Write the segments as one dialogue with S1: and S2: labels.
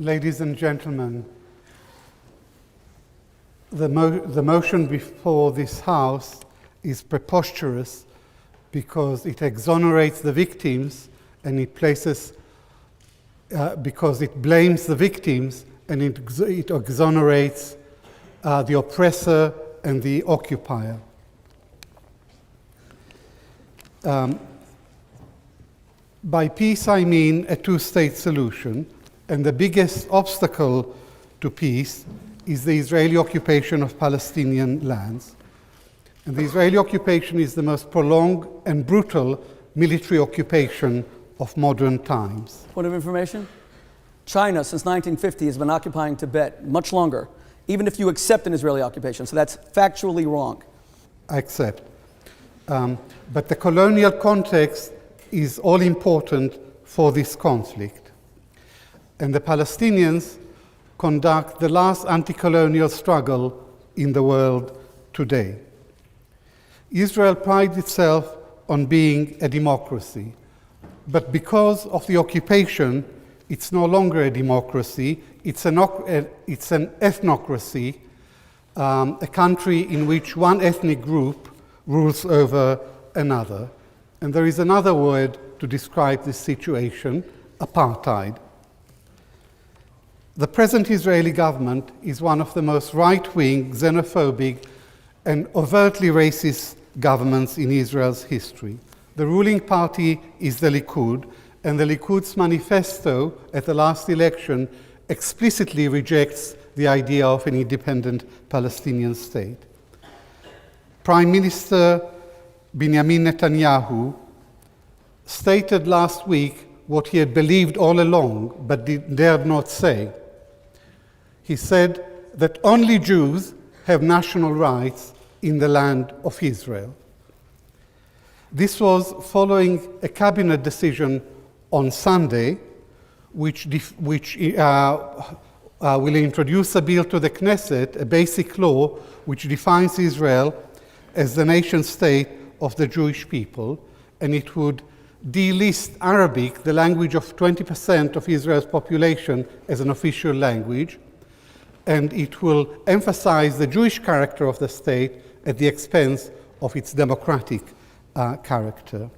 S1: Ladies and gentlemen, the motion before this House is preposterous because it exonerates the victims and it places, because it blames the victims and it exonerates the oppressor and the occupier. By peace I mean a two-state solution, and the biggest obstacle to peace is the Israeli occupation of Palestinian lands. And the Israeli occupation is the most prolonged and brutal military occupation of modern times.
S2: Point of information? China, since 1950, has been occupying Tibet much longer, even if you accept an Israeli occupation. So that's factually wrong.
S1: I accept. But the colonial context is all important for this conflict. And the Palestinians conduct the last anti-colonial struggle in the world today. Israel prides itself on being a democracy, but because of the occupation, it's no longer a democracy, it's an ethnocracy, a country in which one ethnic group rules over another. And there is another word to describe this situation: apartheid. The present Israeli government is one of the most right-wing, xenophobic, and overtly racist governments in Israel's history. The ruling party is the Likud, and the Likud's manifesto at the last election explicitly rejects the idea of an independent Palestinian state. Prime Minister Benjamin Netanyahu stated last week what he had believed all along but dared not say. He said that only Jews have national rights in the land of Israel. This was following a cabinet decision on Sunday, which will introduce a bill to the Knesset, a basic law which defines Israel as the nation state of the Jewish people, and it would delist Arabic, the language of 20% of Israel's population, as an official language, and it will emphasize the Jewish character of the state at the expense of its democratic character.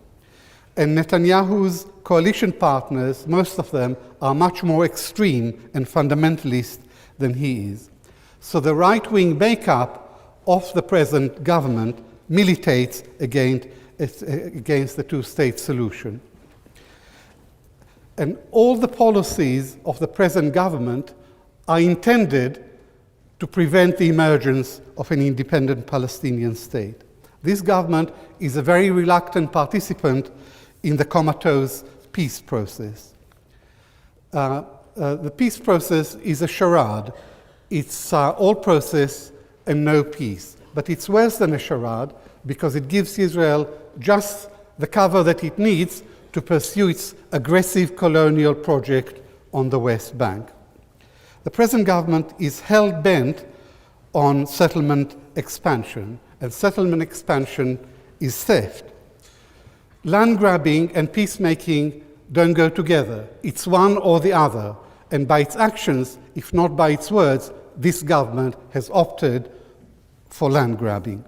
S1: And Netanyahu's coalition partners, most of them, are much more extreme and fundamentalist than he is. So the right-wing makeup of the present government militates against the two-state solution. And all the policies of the present government are intended to prevent the emergence of an independent Palestinian state. This government is a very reluctant participant in the comatose peace process. The peace process is a charade. It's all process and no peace. But it's worse than a charade because it gives Israel just the cover that it needs to pursue its aggressive colonial project on the West Bank. The present government is hell-bent on settlement expansion, and settlement expansion is theft. Land grabbing and peacemaking don't go together. It's one or the other, and by its actions, if not by its words, this government has opted for land grabbing.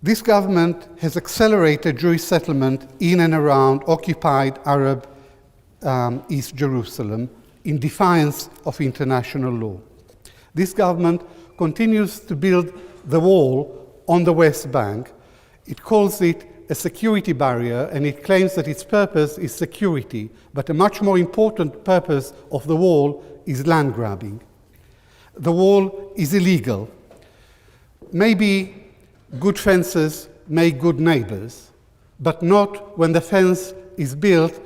S1: This government has accelerated Jewish settlement in and around occupied Arab East Jerusalem in defiance of international law. This government continues to build the wall on the West Bank. It calls it a security barrier, and it claims that its purpose is security, but a much more important purpose of the wall is land grabbing. The wall is illegal. Maybe good fences make good neighbors, but not when the fence is built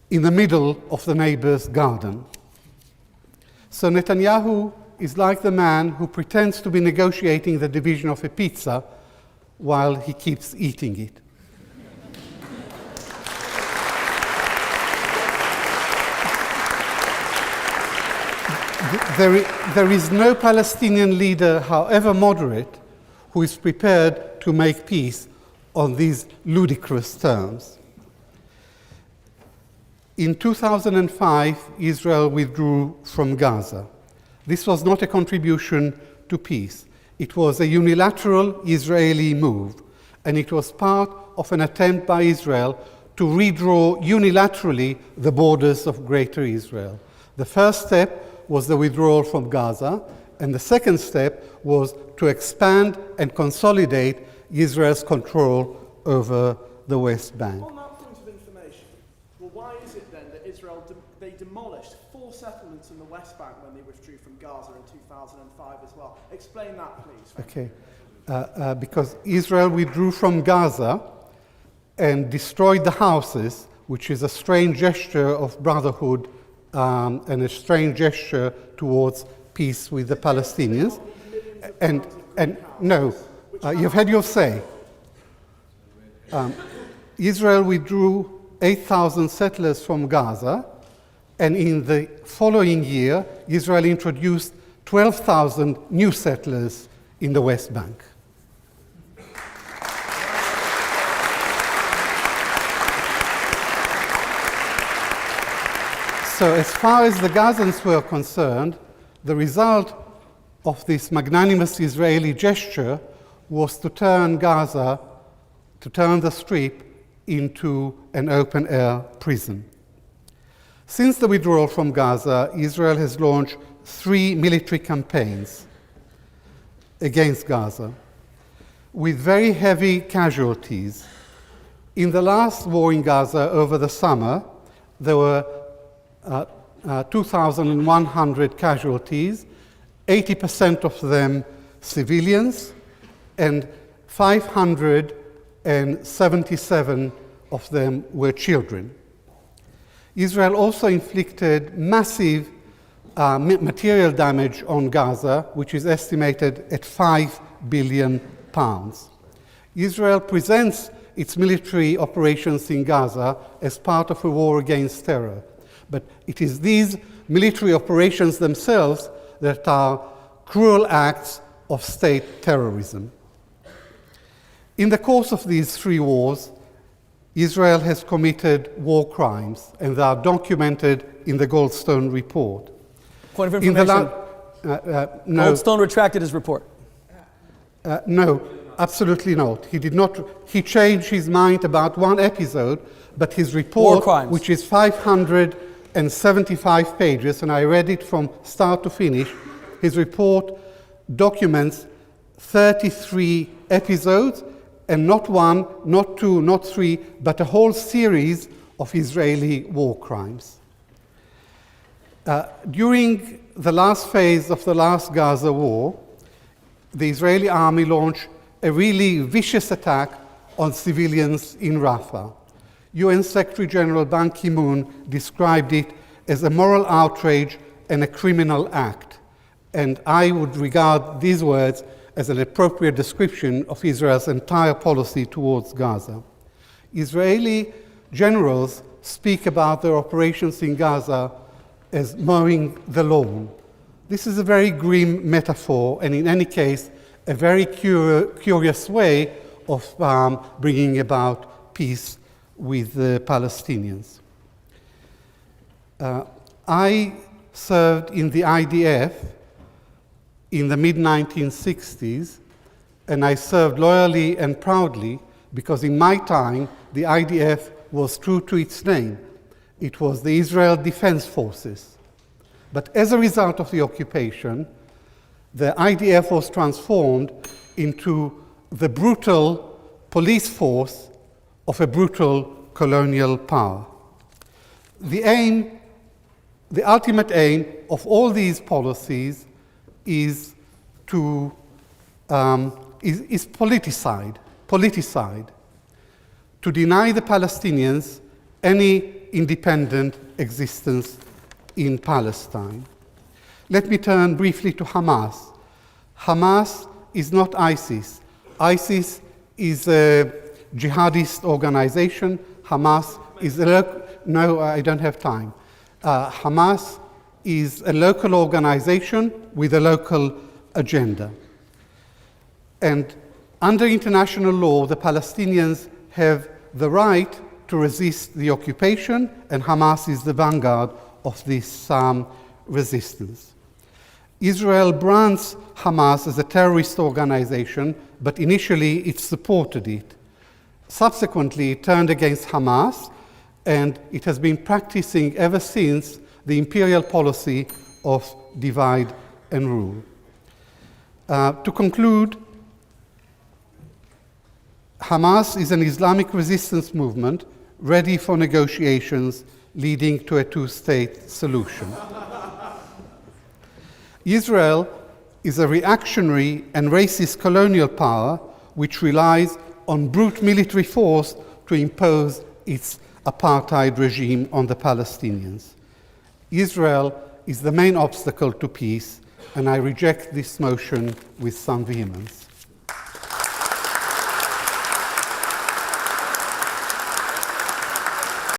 S1: in the middle of the neighbor's garden. So Netanyahu is like the man who pretends to be negotiating the division of a pizza while he keeps eating it. There is no Palestinian leader, however moderate, who is prepared to make peace on these ludicrous terms. In 2005, Israel withdrew from Gaza. This was not a contribution to peace. It was a unilateral Israeli move, and it was part of an attempt by Israel to redraw unilaterally the borders of Greater Israel. The first step was the withdrawal from Gaza, and the second step was to expand and consolidate Israel's control over the West Bank.
S3: On that point of information, well, why is it then that Israel they demolished 4 settlements in the West Bank when they withdrew from Gaza in 2005 as well? Explain that, please.
S1: Okay. Because Israel withdrew from Gaza and destroyed the houses, which is a strange gesture of brotherhood and a strange gesture towards peace with the Palestinians. And no, you've had your say. Israel withdrew 8,000 settlers from Gaza, and in the following year, Israel introduced 12,000 new settlers in the West Bank. So as far as the Gazans were concerned, the result of this magnanimous Israeli gesture was to turn Gaza, to turn the Strip into an open-air prison. Since the withdrawal from Gaza, Israel has launched 3 military campaigns against Gaza, with very heavy casualties. In the last war in Gaza over the summer, there were 2,100 casualties, 80% of them civilians, and 577 of them were children. Israel also inflicted massive material damage on Gaza, which is estimated at £5 billion. Israel presents its military operations in Gaza as part of a war against terror. But it is these military operations themselves that are cruel acts of state terrorism. In the course of these 3 wars, Israel has committed war crimes, and they are documented in the Goldstone report.
S2: Point of information.
S1: No,
S2: Goldstone retracted his report.
S1: no, absolutely not. He did not. He changed his mind about one episode, but his report, which is 575 pages, and I read it from start to finish, his report documents 33 episodes, and not 1, not 2, not 3, but a whole series of Israeli war crimes. During the last phase of the last Gaza war, the Israeli army launched a really vicious attack on civilians in Rafah. UN Secretary General Ban Ki-moon described it as a moral outrage and a criminal act. And I would regard these words as an appropriate description of Israel's entire policy towards Gaza. Israeli generals speak about their operations in Gaza as mowing the lawn. This is a very grim metaphor, and in any case, a very curious way of bringing about peace with the Palestinians. I served in the IDF in the mid-1960s, and I served loyally and proudly because in my time, the IDF was true to its name. It was the Israel Defense Forces. But as a result of the occupation, the IDF was transformed into the brutal police force of a brutal colonial power. The ultimate aim of all these policies is politicide, to deny the Palestinians any independent existence in Palestine. Let me turn briefly to Hamas. Hamas is not ISIS. ISIS is a jihadist organization. Hamas is no, I don't have time. Hamas is a local organization with a local agenda. And under international law, the Palestinians have the right to resist the occupation, and Hamas is the vanguard of this resistance. Israel brands Hamas as a terrorist organization, but initially it supported it. Subsequently, it turned against Hamas, and it has been practicing ever since the imperial policy of divide and rule. To conclude, Hamas is an Islamic resistance movement ready for negotiations leading to a two-state solution. Israel is a reactionary and racist colonial power which relies on brute military force to impose its apartheid regime on the Palestinians. Israel is the main obstacle to peace, and I reject this motion with some vehemence.